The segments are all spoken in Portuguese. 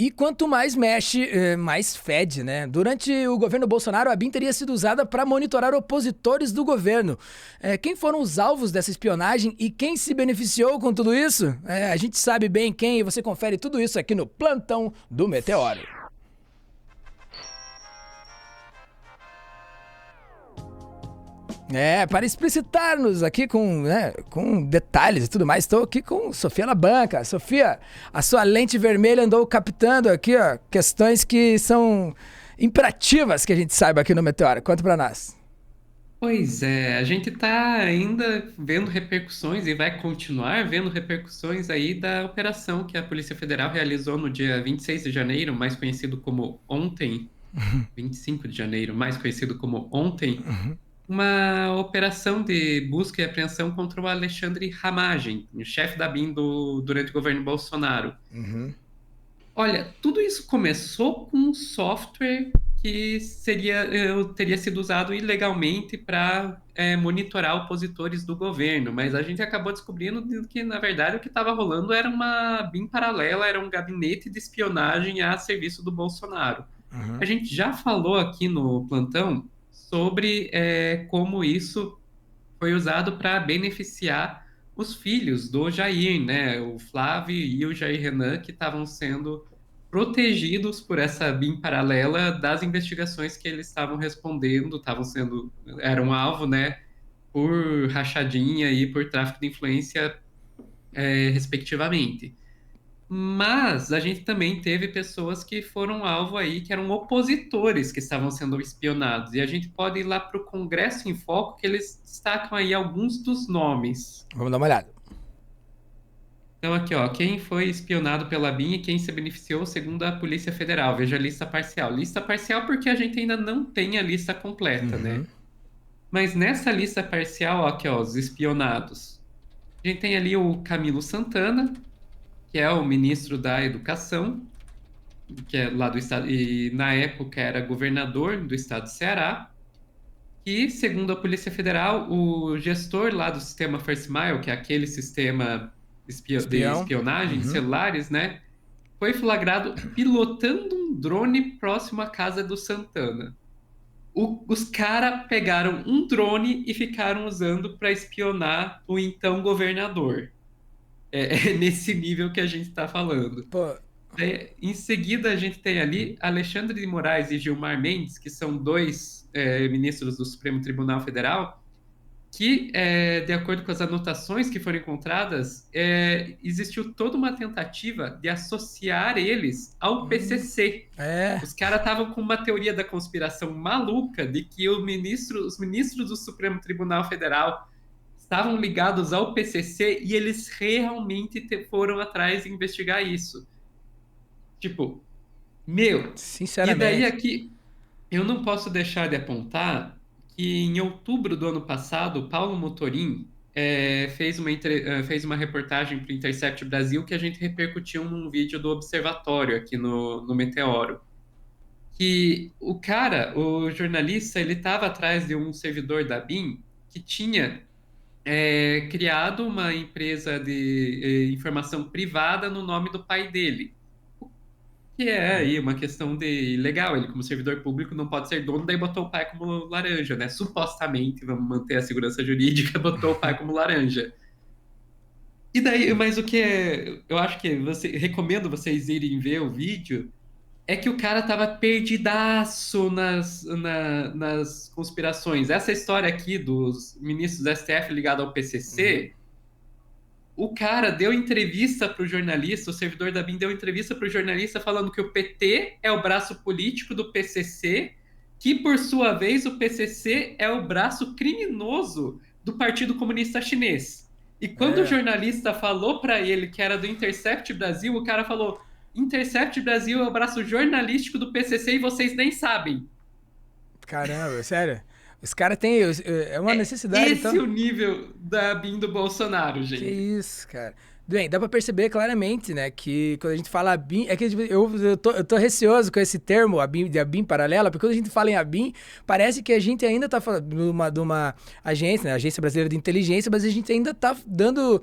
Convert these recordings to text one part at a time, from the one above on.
E quanto mais mexe, mais fede, né? Durante o governo Bolsonaro, a BIM teria sido usada para monitorar opositores do governo. Quem foram os alvos dessa espionagem e quem se beneficiou com tudo isso? A gente sabe bem quem e você confere tudo isso aqui no Plantão do Meteoro. Para explicitar-nos aqui com detalhes e tudo mais, estou aqui com Sofia na banca. Sofia, a sua lente vermelha andou captando aqui, ó, questões que são imperativas que a gente saiba aqui no Meteoro. Conta pra nós. Pois é, a gente está ainda vendo repercussões e vai continuar vendo repercussões aí da operação que a Polícia Federal realizou no dia 26 de janeiro, mais conhecido como ontem, 25 de janeiro, mais conhecido como ontem, uma operação de busca e apreensão contra o Alexandre Ramagem, o chefe da BIM durante o governo Bolsonaro. Olha, tudo isso começou com um software que teria sido usado ilegalmente para monitorar opositores do governo, mas a gente acabou descobrindo que, na verdade, o que estava rolando era uma BIM paralela, era um gabinete de espionagem a serviço do Bolsonaro. A gente já falou aqui no plantão sobre como isso foi usado para beneficiar os filhos do Jair, né? O Flávio e o Jair Renan, que estavam sendo protegidos por essa BIM paralela das investigações que eles estavam respondendo, eram alvo, né, por rachadinha e por tráfico de influência, respectivamente. Mas a gente também teve pessoas que foram alvo aí, que eram opositores que estavam sendo espionados. E a gente pode ir lá para o Congresso em Foco, que eles destacam aí alguns dos nomes. Vamos dar uma olhada. Então, aqui, ó, quem foi espionado pela BIM e quem se beneficiou segundo a Polícia Federal. Veja a lista parcial. Lista parcial porque a gente ainda não tem a lista completa, né? Mas nessa lista parcial, ó, aqui, ó, os espionados. A gente tem ali o Camilo Santana, que é o ministro da Educação, que é lá do estado, e na época era governador do estado do Ceará, e segundo a Polícia Federal, o gestor lá do sistema First Mile, que é aquele sistema de Espião. espionagem de celulares, né, foi flagrado pilotando um drone próximo à casa do Santana. Os caras pegaram um drone e ficaram usando para espionar o então governador. É nesse nível que a gente está falando. Pô, Em seguida, a gente tem ali Alexandre de Moraes e Gilmar Mendes, que são dois ministros do Supremo Tribunal Federal, que, de acordo com as anotações que foram encontradas, existiu toda uma tentativa de associar eles ao PCC. é. Os caras estavam com uma teoria da conspiração maluca de que os ministros do Supremo Tribunal Federal estavam ligados ao PCC e eles realmente foram atrás de investigar isso. Tipo, meu, e daí Sinceramente. aqui eu não posso deixar de apontar que em outubro do ano passado, Paulo Motorim fez uma reportagem para o Intercept Brasil que a gente repercutiu num vídeo do Observatório aqui no Meteoro. Que o jornalista, ele estava atrás de um servidor da BIM que tinha criado uma empresa de informação privada no nome do pai dele. Que é aí uma questão de legal, ele como servidor público não pode ser dono, daí botou o pai como laranja, né? Supostamente, vamos manter a segurança jurídica, botou o pai como laranja. E daí, mas o que eu acho que recomendo vocês irem ver o vídeo, é que o cara tava perdidaço nas conspirações. Essa história aqui dos ministros do STF ligado ao PCC, o cara deu entrevista para o jornalista, o servidor da BIM deu entrevista para o jornalista falando que o PT é o braço político do PCC, que por sua vez o PCC é o braço criminoso do Partido Comunista Chinês. E quando o É. jornalista falou para ele que era do Intercept Brasil, o cara falou: Intercept Brasil é o braço jornalístico do PCC e vocês nem sabem. Caramba, sério. Os caras têm. É uma necessidade, Esse então. é o nível da BIM do Bolsonaro, Que gente. isso, cara. Bem, dá pra perceber claramente, né, que quando a gente fala ABIN, é que tipo, eu tô receoso com esse termo, ABIN, de ABIN paralela, porque quando a gente fala em ABIN, parece que a gente ainda tá falando de uma agência, né, Agência Brasileira de Inteligência, mas a gente ainda tá dando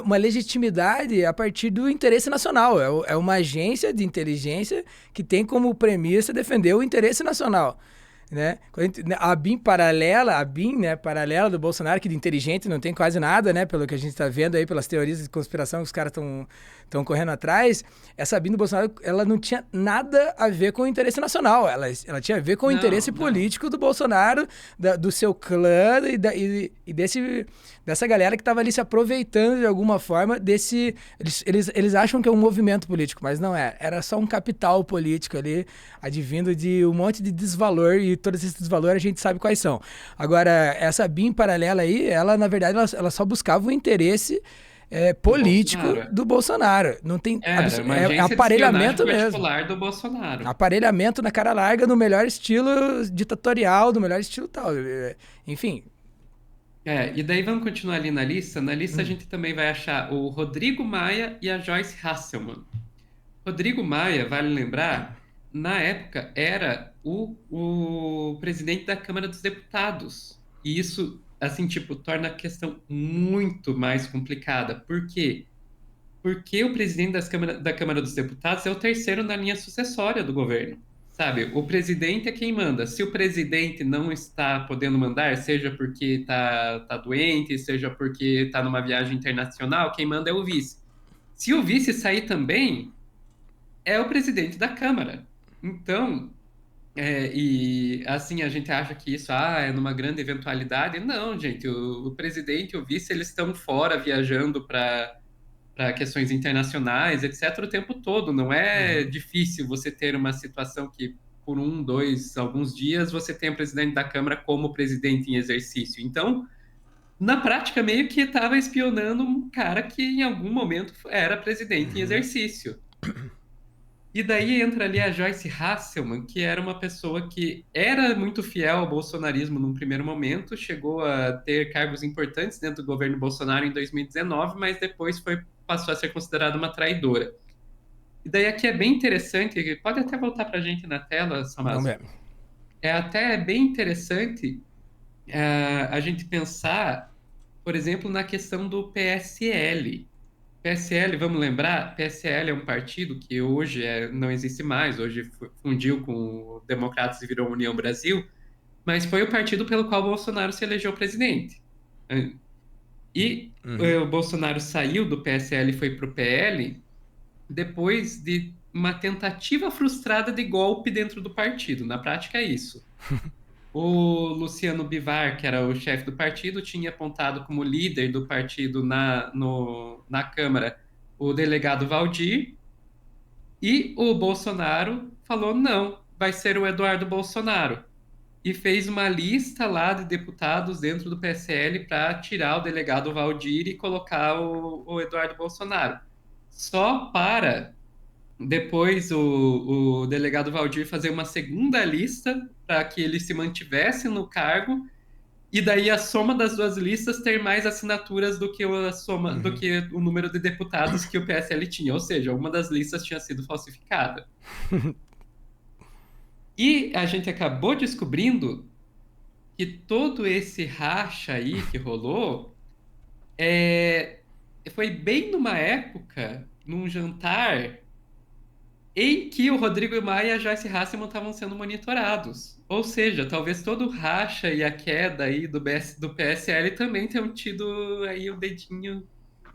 uma legitimidade a partir do interesse nacional. É uma agência de inteligência que tem como premissa defender o interesse nacional. Né? A BIM paralela, né, paralela do Bolsonaro, que de inteligente não tem quase nada, né, pelo que a gente está vendo aí, pelas teorias de conspiração que os caras estão correndo atrás, essa BIM do Bolsonaro, ela não tinha nada a ver com o interesse nacional, ela tinha a ver com o interesse político do Bolsonaro, do seu clã e dessa galera que estava ali se aproveitando de alguma forma desse... Eles acham que é um movimento político, mas não é. Era só um capital político ali, advindo de um monte de desvalor, e todos esses desvalores a gente sabe quais são. Agora, essa BIM paralela aí, ela, na verdade, ela só buscava o interesse político do Bolsonaro. Não tem uma agência aparelhamento de mesmo. particular do Bolsonaro. Aparelhamento na cara larga, no melhor estilo ditatorial, no melhor estilo tal. Enfim. E daí vamos continuar ali na lista. Na lista a gente também vai achar o Rodrigo Maia e a Joyce Hasselmann. Rodrigo Maia, vale lembrar, na época era o presidente da Câmara dos Deputados. E isso, assim, tipo, torna a questão muito mais complicada. Por quê? Porque o presidente da Câmara dos Deputados é o terceiro na linha sucessória do governo. Sabe, o presidente é quem manda. Se o presidente não está podendo mandar, seja porque está doente, seja porque está numa viagem internacional, quem manda é o vice. Se o vice sair também, é o presidente da Câmara. Então, e assim a gente acha que isso é numa grande eventualidade. Não, gente, o presidente e o vice eles estão fora viajando para questões internacionais, etc., o tempo todo. Não é difícil você ter uma situação que, por alguns dias, você tem o presidente da Câmara como presidente em exercício. Então, na prática, meio que estava espionando um cara que, em algum momento, era presidente em exercício. E daí entra ali a Joyce Hasselmann, que era uma pessoa que era muito fiel ao bolsonarismo num primeiro momento, chegou a ter cargos importantes dentro do governo Bolsonaro em 2019, mas depois passou a ser considerada uma traidora. E daí aqui é bem interessante, pode até voltar para a gente na tela, Samazo. É até bem interessante a gente pensar, por exemplo, na questão do PSL. PSL, vamos lembrar, PSL é um partido que hoje não existe mais, hoje fundiu com o Democratas e virou União Brasil, mas foi o partido pelo qual o Bolsonaro se elegeu presidente. E o Bolsonaro saiu do PSL e foi para o PL depois de uma tentativa frustrada de golpe dentro do partido. Na prática é isso. O Luciano Bivar, que era o chefe do partido, tinha apontado como líder do partido na Câmara o delegado Valdir, e o Bolsonaro falou: não, vai ser o Eduardo Bolsonaro. E fez uma lista lá de deputados dentro do PSL para tirar o delegado Valdir e colocar o Eduardo Bolsonaro. Só para depois o delegado Valdir fazer uma segunda lista para que ele se mantivesse no cargo, e daí a soma das duas listas ter mais assinaturas do que do que o número de deputados que o PSL tinha, ou seja, uma das listas tinha sido falsificada. E a gente acabou descobrindo que todo esse racha aí que rolou foi bem numa época, num jantar, em que o Rodrigo Maia e a Joyce Hasselmann estavam sendo monitorados. Ou seja, talvez todo o racha e a queda aí do PSL também tenham tido aí o dedinho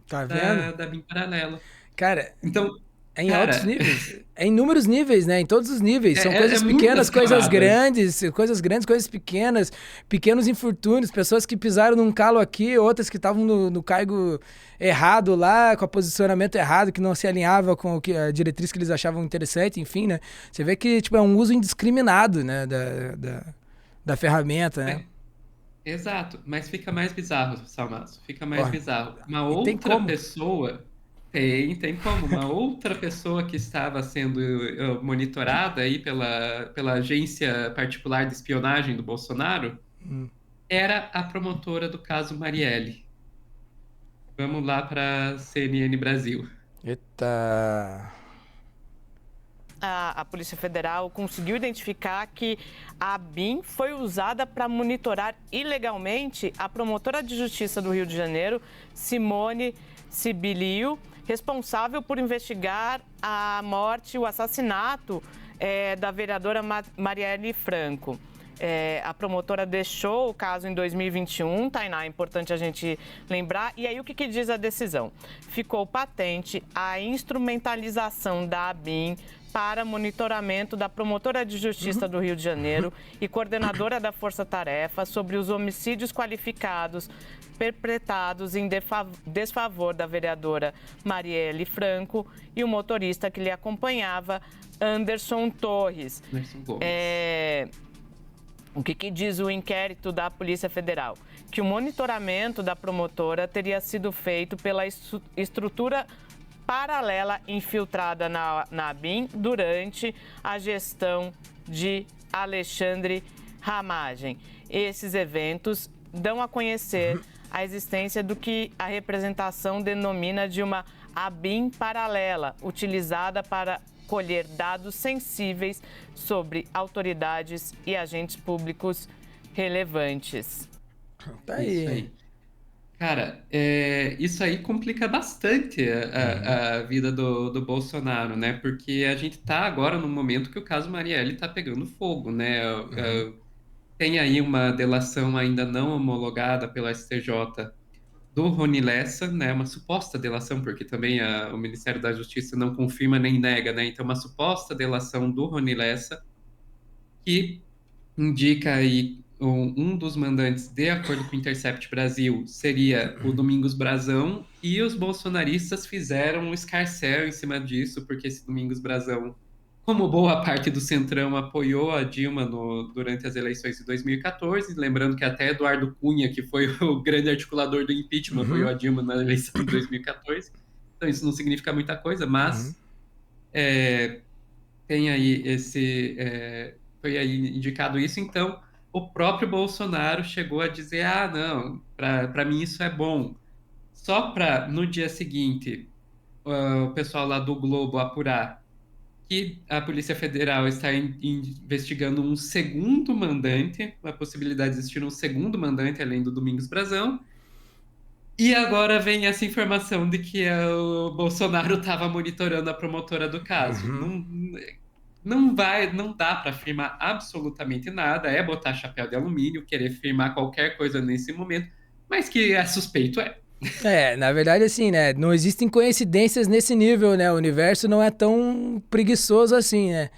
da BIM paralela. Cara, então, em altos níveis. É em inúmeros níveis, né? Em todos os níveis. São coisas pequenas, coisas grandes, coisas pequenas, pequenos infortúnios, pessoas que pisaram num calo aqui, outras que estavam no cargo errado lá, com o posicionamento errado, que não se alinhava com a diretriz que eles achavam interessante, enfim, né? Você vê que tipo, é um uso indiscriminado, né, da ferramenta, né? Exato, mas fica mais bizarro, Salmazo, fica mais bizarro. Uma outra pessoa... Tem como. Uma outra pessoa que estava sendo monitorada aí pela agência particular de espionagem do Bolsonaro era a promotora do caso Marielle. Vamos lá para CNN Brasil. Eita. A Polícia Federal conseguiu identificar que a ABIN foi usada para monitorar ilegalmente a promotora de justiça do Rio de Janeiro, Simone Sibilio, responsável por investigar a morte e o assassinato da vereadora Marielle Franco. A promotora deixou o caso em 2021, Tainá, é importante a gente lembrar. E aí, o que diz a decisão? Ficou patente a instrumentalização da ABIN para monitoramento da promotora de justiça do Rio de Janeiro e coordenadora da Força Tarefa sobre os homicídios qualificados perpetrados em desfavor da vereadora Marielle Franco e o motorista que lhe acompanhava, Anderson Torres. O que diz o inquérito da Polícia Federal? Que o monitoramento da promotora teria sido feito pela estrutura paralela infiltrada na ABIN durante a gestão de Alexandre Ramagem. Esses eventos dão a conhecer a existência do que a representação denomina de uma ABIN paralela, utilizada para colher dados sensíveis sobre autoridades e agentes públicos relevantes. Tá aí. Isso aí. Cara, isso aí complica bastante a vida do Bolsonaro, né? Porque a gente tá agora num momento que o caso Marielle tá pegando fogo, né? Tem aí uma delação ainda não homologada pela STJ do Rony Lessa, né? Uma suposta delação, porque também o Ministério da Justiça não confirma nem nega, né? Então, uma suposta delação do Rony Lessa que indica aí um dos mandantes, de acordo com o Intercept Brasil, seria o Domingos Brazão, e os bolsonaristas fizeram um escarcéu em cima disso, porque esse Domingos Brazão, como boa parte do Centrão, apoiou a Dilma durante as eleições de 2014, lembrando que até Eduardo Cunha, que foi o grande articulador do impeachment, apoiou a Dilma na eleição de 2014. Então isso não significa muita coisa, mas tem aí foi aí indicado isso, então o próprio Bolsonaro chegou a dizer, não, para mim isso é bom. Só para, no dia seguinte, o pessoal lá do Globo apurar que a Polícia Federal está investigando um segundo mandante, a possibilidade de existir um segundo mandante além do Domingos Brazão. E agora vem essa informação de que o Bolsonaro estava monitorando a promotora do caso. Não dá para afirmar absolutamente nada, é botar chapéu de alumínio, querer afirmar qualquer coisa nesse momento, mas que é suspeito, Na verdade, assim, né? Não existem coincidências nesse nível, né? O universo não é tão preguiçoso assim, né?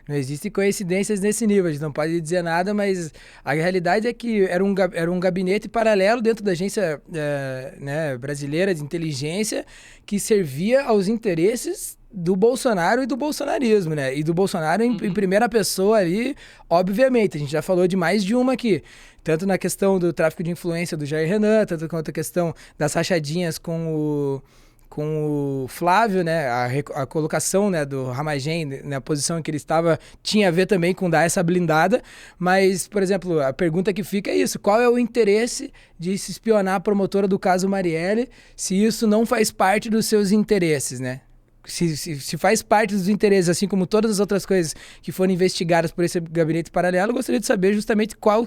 Não existem coincidências nesse nível, a gente não pode dizer nada, mas a realidade é que era um gabinete paralelo dentro da agência brasileira de inteligência que servia aos interesses do Bolsonaro e do bolsonarismo, né? E do Bolsonaro em primeira pessoa ali, obviamente. A gente já falou de mais de uma aqui. Tanto na questão do tráfico de influência do Jair Renan, tanto quanto a questão das rachadinhas com o Flávio, né, a colocação, né, do Ramagem na posição em que ele estava tinha a ver também com dar essa blindada, mas, por exemplo, a pergunta que fica é isso, qual é o interesse de se espionar a promotora do caso Marielle se isso não faz parte dos seus interesses, né? Se faz parte dos interesses, assim como todas as outras coisas que foram investigadas por esse gabinete paralelo, eu gostaria de saber justamente qual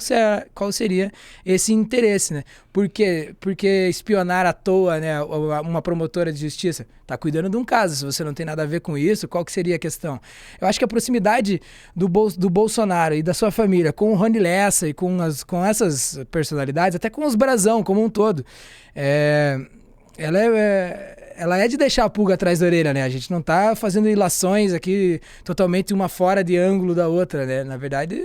seria esse interesse, né? Porque espionar à toa, né, uma promotora de justiça está cuidando de um caso, se você não tem nada a ver com isso, qual que seria a questão? Eu acho que a proximidade do Bolsonaro e da sua família com o Rony Lessa e com essas personalidades, até com os Brazão como um todo, ela é de deixar a pulga atrás da orelha, né? A gente não tá fazendo ilações aqui totalmente uma fora de ângulo da outra, né? Na verdade,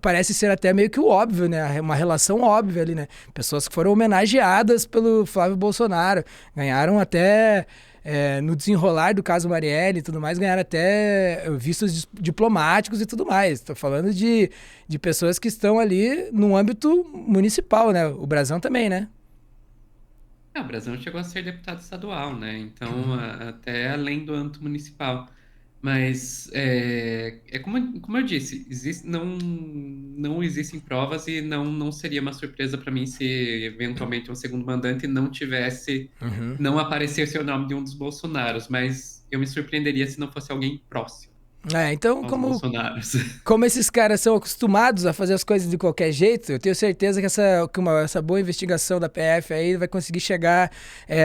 parece ser até meio que o óbvio, né? Uma relação óbvia ali, né? Pessoas que foram homenageadas pelo Flávio Bolsonaro, ganharam até... no desenrolar do caso Marielle e tudo mais, ganharam até vistos diplomáticos e tudo mais. Estou falando de pessoas que estão ali no âmbito municipal, né? O Brazão também, né? O Brasil chegou a ser deputado estadual, né? Então, até além do âmbito municipal. Mas como eu disse, não existem provas e não seria uma surpresa para mim se eventualmente um segundo mandante Uhum. não aparecesse o nome de um dos Bolsonaros, mas eu me surpreenderia se não fosse alguém próximo Então, aos Bolsonaros. como esses caras são acostumados a fazer as coisas de qualquer jeito, eu tenho certeza que essa boa investigação da PF aí vai conseguir chegar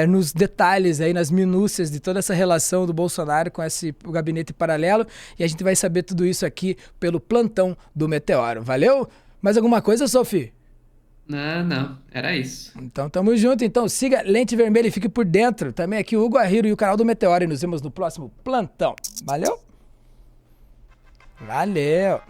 nos detalhes aí, nas minúcias de toda essa relação do Bolsonaro com o gabinete paralelo, e a gente vai saber tudo isso aqui pelo plantão do Meteoro. Valeu? Mais alguma coisa, Sophie? Não, era isso. Então tamo junto. Então siga Lente Vermelha e fique por dentro. Também aqui o Hugo Arriro e o canal do Meteoro. E nos vemos no próximo plantão. Valeu? Valeu!